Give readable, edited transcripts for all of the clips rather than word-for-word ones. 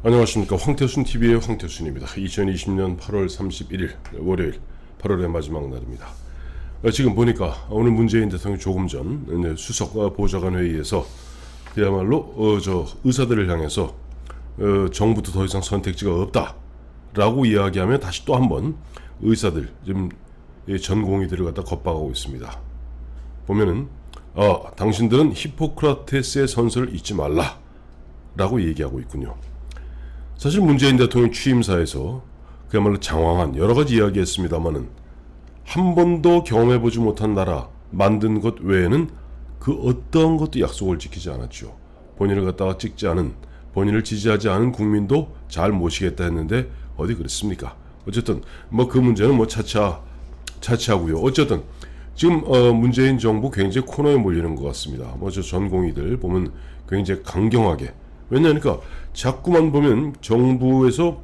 안녕하십니까. 황태순 TV의 황태순입니다. 2020년 8월 31일 월요일 8월의 마지막 날입니다. 지금 보니까 오늘 문재인 대통령이 조금 전 수석 보좌관 회의에서 그야말로 의사들을 향해서 정부도 더 이상 선택지가 없다라고 이야기하며 다시 또 한번 의사들 지금 전공의들을 갖다 겁박하고 있습니다. 보면은 당신들은 히포크라테스의 선서를 잊지 말라라고 얘기하고 있군요. 사실 문재인 대통령 취임사에서 그야말로 장황한 여러 가지 이야기했습니다만은 한 번도 경험해보지 못한 나라 만든 것 외에는 그 어떠한 것도 약속을 지키지 않았죠. 본인을 갖다가 찍지 않은, 본인을 지지하지 않은 국민도 잘 모시겠다 했는데 어디 그랬습니까? 어쨌든 그 문제는 차치하고요. 어쨌든 지금 문재인 정부 굉장히 코너에 몰리는 것 같습니다. 저 전공의들 보면 굉장히 강경하게, 왜냐하니까 자꾸만 보면 정부에서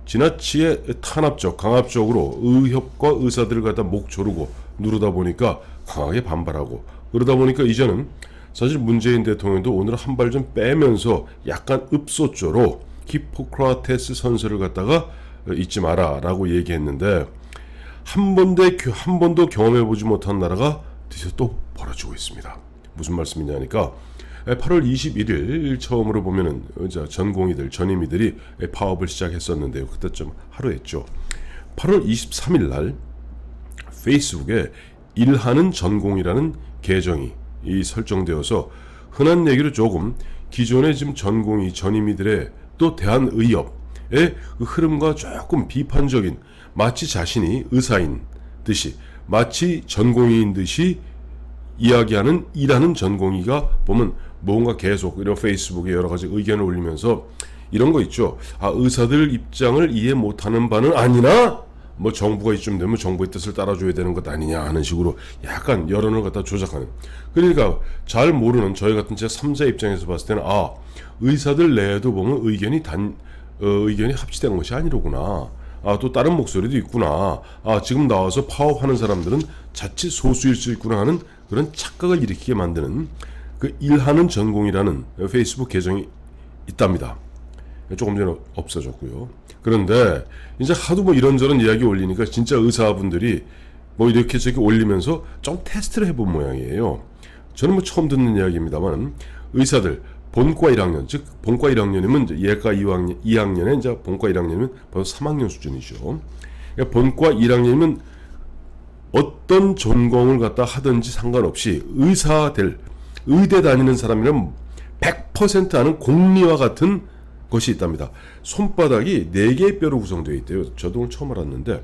지나치게 강압적으로 의협과 의사들을 갖다 목 조르고 누르다 보니까 강하게 반발하고, 그러다 보니까 이제는 사실 문재인 대통령도 오늘 한 발 좀 빼면서 약간 읍소조로 히포크라테스 선서를 갖다가 잊지 마라라고 얘기했는데 한 번도 경험해보지 못한 나라가 드디어 또 벌어지고 있습니다. 무슨 말씀이냐니까 8월 21일 처음으로 보면은 전공의들, 전임의들이 파업을 시작했었는데요. 그때 좀 하루 했죠. 8월 23일 날 페이스북에 일하는 전공이라는 계정이 설정되어서 흔한 얘기로 조금 기존의 지금 전공의, 전임의들의 또 대한의협의 그 흐름과 조금 비판적인, 마치 자신이 의사인 듯이, 마치 전공의인 듯이 이야기하는 일하는 전공의가 보면 뭔가 계속 이런 페이스북에 여러 가지 의견을 올리면서 이런 거 있죠. 의사들 입장을 이해 못하는 바는 아니나 정부가 이쯤 되면 정부의 뜻을 따라줘야 되는 것 아니냐 하는 식으로 약간 여론을 갖다 조작하는. 그러니까 잘 모르는 저희 같은 제 3자 입장에서 봤을 때는 의사들 내에도 보면 의견이 합치된 것이 아니로구나. 또 다른 목소리도 있구나. 지금 나와서 파업하는 사람들은 자칫 소수일 수 있구나 하는 그런 착각을 일으키게 만드는 그 일하는 전공이라는 페이스북 계정이 있답니다. 조금 전에 없어졌고요. 그런데 이제 하도 이런저런 이야기 올리니까 진짜 의사분들이 이렇게 저렇게 올리면서 좀 테스트를 해본 모양이에요. 저는 처음 듣는 이야기입니다만 의사들 본과 1학년, 즉 본과 1학년이면 예과 2학년에 이제 본과 1학년이면 벌써 3학년 수준이죠. 그러니까 본과 1학년이면 어떤 전공을 갖다 하든지 상관없이 의대 다니는 사람이라면 100% 아는 공리와 같은 것이 있답니다. 손바닥이 4개의 뼈로 구성되어 있대요. 저도 오늘 처음 알았는데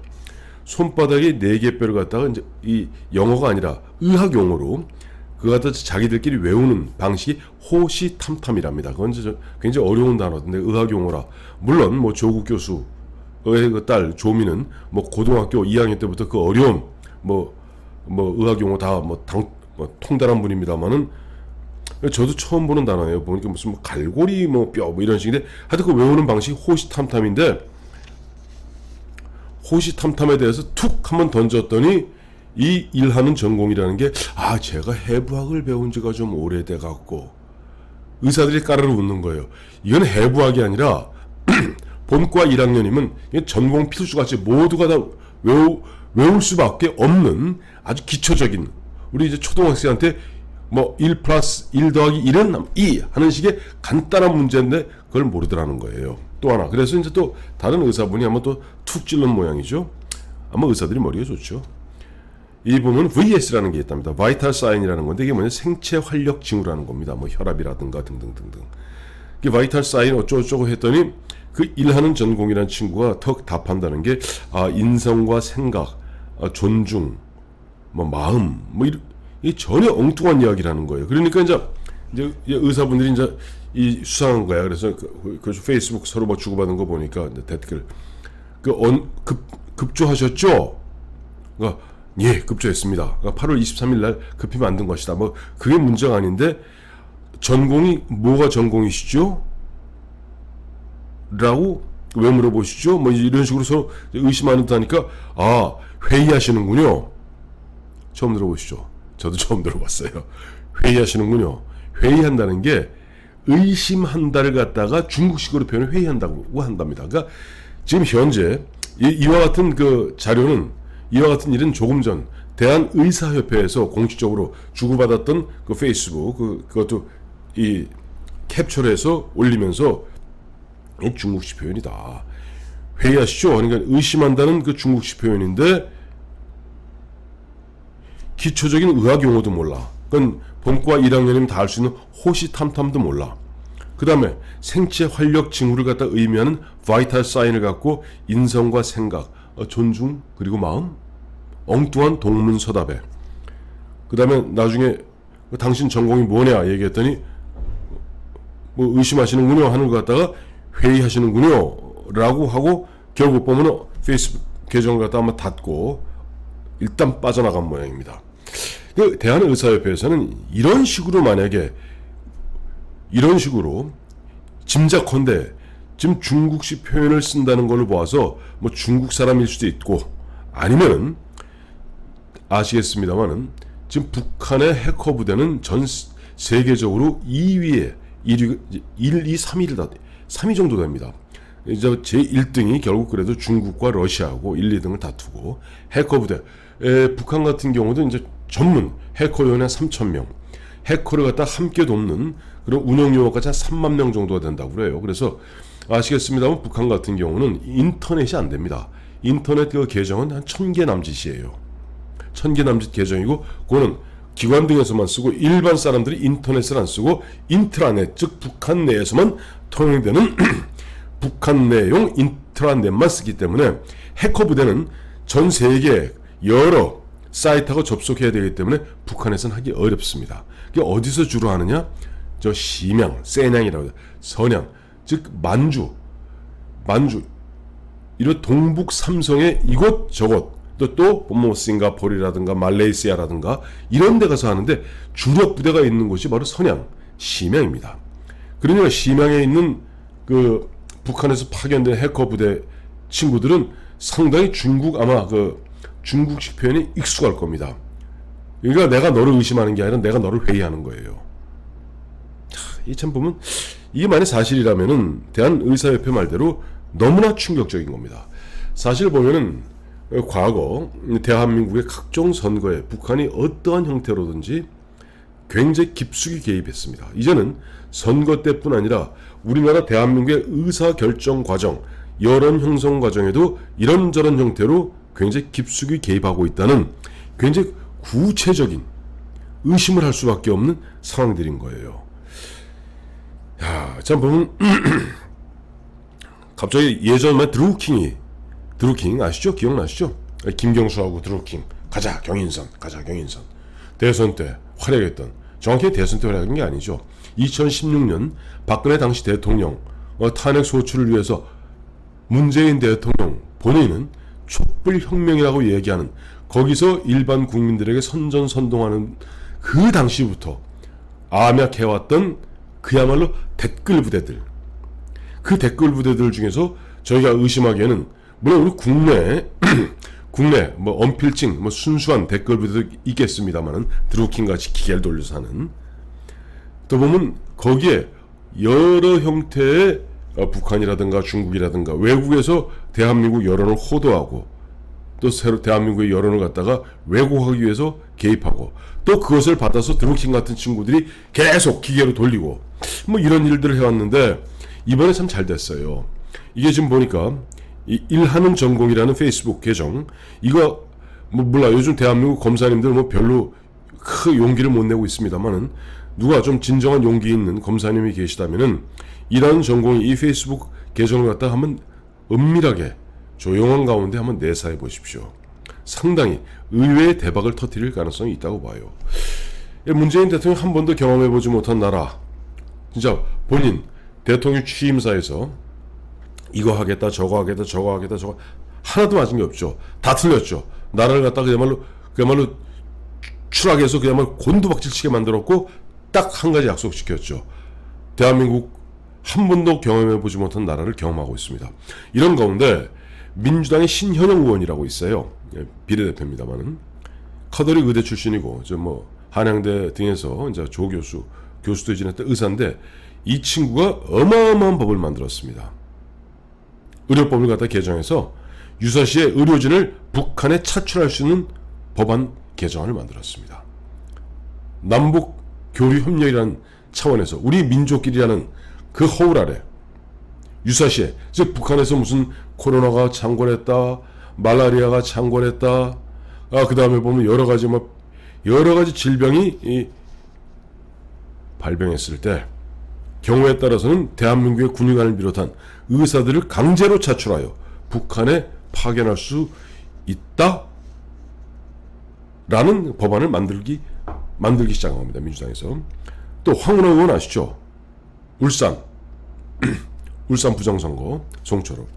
손바닥에 4개의 뼈를 갖다가 이제 이 영어가 아니라 의학 용어로 그거 갖다 자기들끼리 외우는 방식이 호시탐탐이랍니다. 그건 굉장히 어려운 단어인데 의학 용어라. 물론 조국 교수의 그 딸 조미는 고등학교 2학년 때부터 그 어려운 의학 용어 다 통달한 분입니다만은 저도 처음 보는 단어예요. 보니까 무슨 갈고리 뼈 이런 식인데 하여튼 그 외우는 방식이 호시탐탐인데 호시탐탐에 대해서 툭 한번 던졌더니 이 일하는 전공이라는 게 제가 해부학을 배운 지가 좀 오래돼 갖고 의사들이 까르르 웃는 거예요. 이건 해부학이 아니라 본과 1학년이면 전공 필수같이 모두가 다 외울 수밖에 없는 아주 기초적인, 우리 이제 초등학생한테 1 플러스 1 더하기 1은 2 하는 식의 간단한 문제인데 그걸 모르더라는 거예요. 또 하나. 그래서 이제 또 다른 의사분이 한번 또 툭 찔른 모양이죠. 아마 의사들이 머리가 좋죠. 이 보면 VS라는 게 있답니다. 바이탈 사인이라는 건데 이게 생체 활력 징후라는 겁니다. 혈압이라든가 등등등등. 이게 바이탈 사인 어쩌고저쩌고 했더니 그 일하는 전공이라는 친구가 턱 답한다는 게 인성과 생각, 존중, 마음, 이 전혀 엉뚱한 이야기라는 거예요. 그러니까 이제 의사분들이 이제 이 수상한 거야. 그래서 그 페이스북 서로 주고받은 거 보니까 댓글 급조하셨죠? 그러니까 예, 급조했습니다. 그러니까 8월 23일 날 급히 만든 것이다. 그게 문제가 아닌데 전공이 뭐가 전공이시죠? 라고 왜 물어보시죠? 이런 식으로 서로 의심하는 듯하니까 회의하시는군요. 처음 들어보시죠? 저도 처음 들어봤어요. 회의하시는군요. 회의한다는 게 의심한다를 갖다가 중국식으로 표현을 회의한다고 한답니다. 그러니까 지금 현재 이와 같은 그 자료는 이와 같은 일은 조금 전 대한의사협회에서 공식적으로 주고받았던 그 페이스북 그것도 이 캡처를 해서 올리면서 이 중국식 표현이다. 회의하시죠. 그러니까 의심한다는 그 중국식 표현인데 기초적인 의학 용어도 몰라. 그건 본과 1학년이면 다 알 수 있는 호시탐탐도 몰라. 그 다음에 생체 활력 징후를 갖다 의미하는 바이탈 사인을 갖고 인성과 생각, 존중 그리고 마음, 엉뚱한 동문서답에 그 다음에 나중에 당신 전공이 뭐냐 얘기했더니 뭐 의심하시는군요 하는 것 갖다가 회의하시는군요 라고 하고 결국 보면 페이스북 계정을 갖다 한번 닫고 일단 빠져나간 모양입니다. 그 대한의사협회에서는 이런 식으로 만약에 이런 식으로 짐작컨대 지금 중국식 표현을 쓴다는 걸로 보아서 뭐 중국 사람일 수도 있고 아니면 아시겠습니다만은 지금 북한의 해커 부대는 전 세계적으로 2위에 1, 2, 3위 정도 됩니다. 이제 제 1등이 결국 그래도 중국과 러시아하고 1, 2등을 다투고 해커 부대 북한 같은 경우도 이제 전문 해커요원 한 3,000명 해커를 갖다 함께 돕는 그런 운영 요원까지 한 3만 명 정도가 된다고 그래요. 그래서 아시겠습니다만 북한 같은 경우는 인터넷이 안 됩니다. 인터넷 그 계정은 한 1,000개 남짓이에요. 1,000개 남짓 계정이고 그거는 기관 등에서만 쓰고 일반 사람들이 인터넷을 안 쓰고 인트라넷 즉 북한 내에서만 통용되는 북한 내용 인트라넷만 쓰기 때문에 해커 부대는 전 세계 여러 사이트하고 접속해야 되기 때문에 북한에서는 하기 어렵습니다. 그게 어디서 주로 하느냐? 저 심양, 세냥이라고 해요. 선양, 즉 만주 이런 동북 삼성의 이곳저곳 또 뭐 싱가포르라든가 말레이시아라든가 이런 데 가서 하는데 주력 부대가 있는 곳이 바로 선양, 심양입니다. 그러니까 심양에 있는 그 북한에서 파견된 해커 부대 친구들은 상당히 아마 그 중국식 표현이 익숙할 겁니다. 그러니까 내가 너를 의심하는 게 아니라 내가 너를 회의하는 거예요. 이 참 보면 이게 만약 사실이라면은 대한의사협회 말대로 너무나 충격적인 겁니다. 사실 보면은 과거 대한민국의 각종 선거에 북한이 어떠한 형태로든지 굉장히 깊숙이 개입했습니다. 이제는 선거 때뿐 아니라 우리나라 대한민국의 의사결정 과정, 여론 형성 과정에도 이런저런 형태로 굉장히 깊숙이 개입하고 있다는 굉장히 구체적인 의심을 할 수밖에 없는 상황들인 거예요. 야, 참 보면 갑자기 예전에 드루킹 아시죠? 기억나시죠? 김경수하고 드루킹 가자 경인선 대선 때 활약했던 정확히 대선 때 활약한 게 아니죠. 2016년 박근혜 당시 대통령 탄핵 소추를 위해서 문재인 대통령 본인은 촛불혁명이라고 얘기하는 거기서 일반 국민들에게 선전선동하는 그 당시부터 암약해왔던 그야말로 댓글 부대들 그 댓글 부대들 중에서 저희가 의심하기에는 물론 우리 국내 뭐 언필칭 뭐 순수한 댓글 부대도 있겠습니다만은 드루킹같이 기계를 돌려서 하는 또 보면 거기에 여러 형태의 북한이라든가 중국이라든가 외국에서 대한민국 여론을 호도하고 또 새로 대한민국의 여론을 갖다가 왜곡하기 위해서 개입하고 또 그것을 받아서 드루킹 같은 친구들이 계속 기계로 돌리고 뭐 이런 일들을 해왔는데 이번에 참 잘 됐어요. 이게 지금 보니까 이 일하는 전공이라는 페이스북 계정 이거 뭐 몰라 요즘 대한민국 검사님들 뭐 별로 큰 용기를 못 내고 있습니다만은 누가 좀 진정한 용기 있는 검사님이 계시다면은 일하는 전공이 이 페이스북 계정을 갖다가 한번 은밀하게 조용한 가운데 한번 내사해 보십시오. 상당히 의외의 대박을 터뜨릴 가능성이 있다고 봐요. 문재인 대통령 한 번도 경험해보지 못한 나라 진짜 본인 대통령 취임사에서 이거 하겠다 저거 하겠다 저거 하겠다 저거 하나도 맞은 게 없죠. 다 틀렸죠. 나라를 갖다 그야말로 추락해서 그야말로 곤두박질 치게 만들었고 딱 한 가지 약속시켰죠. 대한민국 한 번도 경험해보지 못한 나라를 경험하고 있습니다. 이런 가운데 민주당의 신현영 의원이라고 있어요. 비례대표입니다만은 카톨릭 의대 출신이고 저 뭐 한양대 등에서 이제 조교수 교수도 지냈던 의사인데 이 친구가 어마어마한 법을 만들었습니다. 의료법을 갖다 개정해서 유사시에 의료진을 북한에 차출할 수 있는 법안 개정안을 만들었습니다. 남북 교류 협력이라는 차원에서 우리 민족끼리라는 그 허울 아래 유사시에, 즉 북한에서 무슨 코로나가 창궐했다, 말라리아가 창궐했다, 그 다음에 보면 여러 가지 질병이 발병했을 때 경우에 따라서는 대한민국의 군의관을 비롯한 의사들을 강제로 차출하여 북한에 파견할 수 있다라는 법안을 만들기 시작한 겁니다. 민주당에서. 또 황운하 의원 아시죠? 울산 부정선거 송초로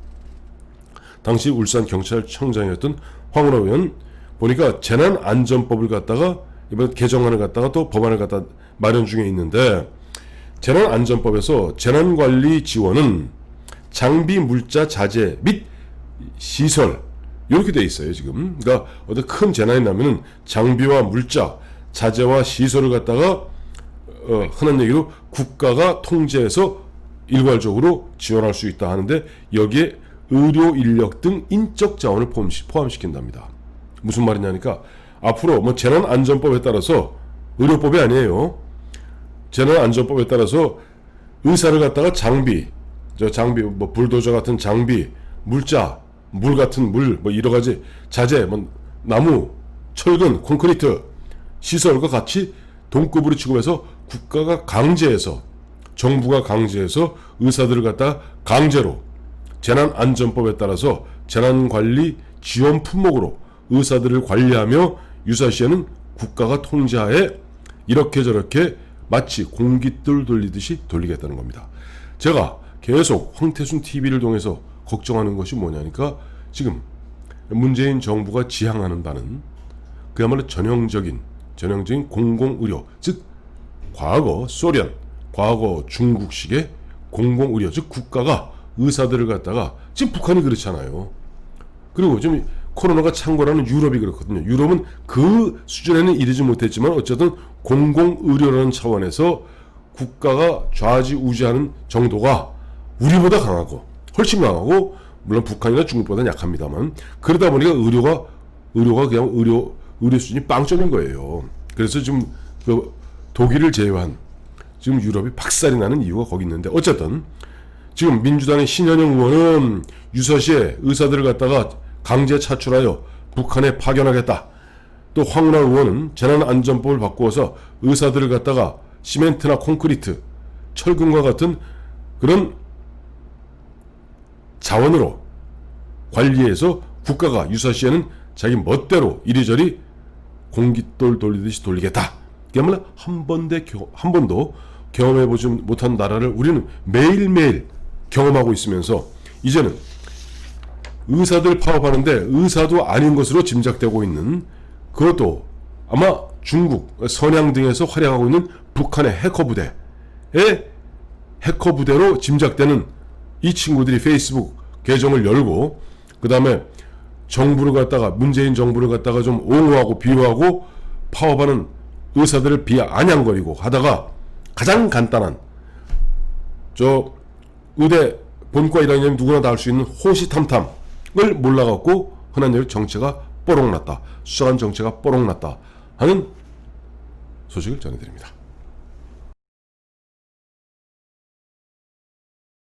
당시 울산 경찰청장이었던 황운하 의원 보니까 재난안전법을 갖다가 이번 개정안을 갖다가 또 법안을 갖다 마련 중에 있는데, 재난안전법에서 재난관리 지원은 장비, 물자, 자재 및 시설 이렇게 돼 있어요 지금. 그러니까 어떤 큰 재난이 나면은 장비와 물자, 자재와 시설을 갖다가 흔한 얘기로 국가가 통제해서 일괄적으로 지원할 수 있다 하는데, 여기에 의료 인력 등 인적 자원을 포함시킨답니다. 무슨 말이냐니까 앞으로 재난안전법에 따라서, 의료법이 아니에요, 재난안전법에 따라서 의사를 갖다가 장비, 불도저 같은 장비, 물자, 물 같은 물, 여러 가지 자재, 나무, 철근, 콘크리트, 시설과 같이 동급으로 취급해서 국가가 강제해서, 정부가 강제해서 의사들을 갖다가 강제로 재난안전법에 따라서 재난관리 지원 품목으로 의사들을 관리하며 유사시에는 국가가 통제하에 이렇게 저렇게 마치 공깃돌 돌리듯이 돌리겠다는 겁니다. 제가 계속 황태순 TV를 통해서 걱정하는 것이 뭐냐니까, 지금 문재인 정부가 지향하는 바는 그야말로 전형적인 공공의료, 즉 과거 소련, 과거 중국식의 공공의료, 즉 국가가 의사들을 갖다가, 지금 북한이 그렇잖아요. 그리고 좀 코로나가 창궐하는 유럽이 그렇거든요. 유럽은 그 수준에는 이르지 못했지만 어쨌든 공공의료라는 차원에서 국가가 좌지우지하는 정도가 우리보다 강하고, 훨씬 강하고, 물론 북한이나 중국보다는 약합니다만, 그러다 보니까 의료가 그냥 의료 수준이 빵점인 거예요. 그래서 지금 그 독일을 제외한 지금 유럽이 박살이 나는 이유가 거기 있는데, 어쨌든 지금 민주당의 신현영 의원은 유사시에 의사들을 갖다가 강제 차출하여 북한에 파견하겠다. 또 황운하 의원은 재난안전법을 바꾸어서 의사들을 갖다가 시멘트나 콘크리트, 철근과 같은 그런 자원으로 관리해서 국가가 유사시에는 자기 멋대로 이리저리 공깃돌 돌리듯이 돌리겠다. 그야말로 한 번도 경험해보지 못한 나라를 우리는 매일매일 경험하고 있으면서, 이제는 의사들 파업하는데 의사도 아닌 것으로 짐작되고 있는, 그것도 아마 중국, 선양 등에서 활약하고 있는 북한의 해커 부대로 짐작되는 이 친구들이 페이스북 계정을 열고, 그 다음에 정부를 갖다가, 문재인 정부를 갖다가 좀 옹호하고 비호하고 파업하는 의사들을 비아냥거리고 하다가 가장 간단한 의대 본과 1학년 누구나 다 할 수 있는 호시탐탐을 몰라갖고 흔한 얘기로 정체가 뽀록났다, 수상한 정체가 뽀록났다 하는 소식을 전해드립니다.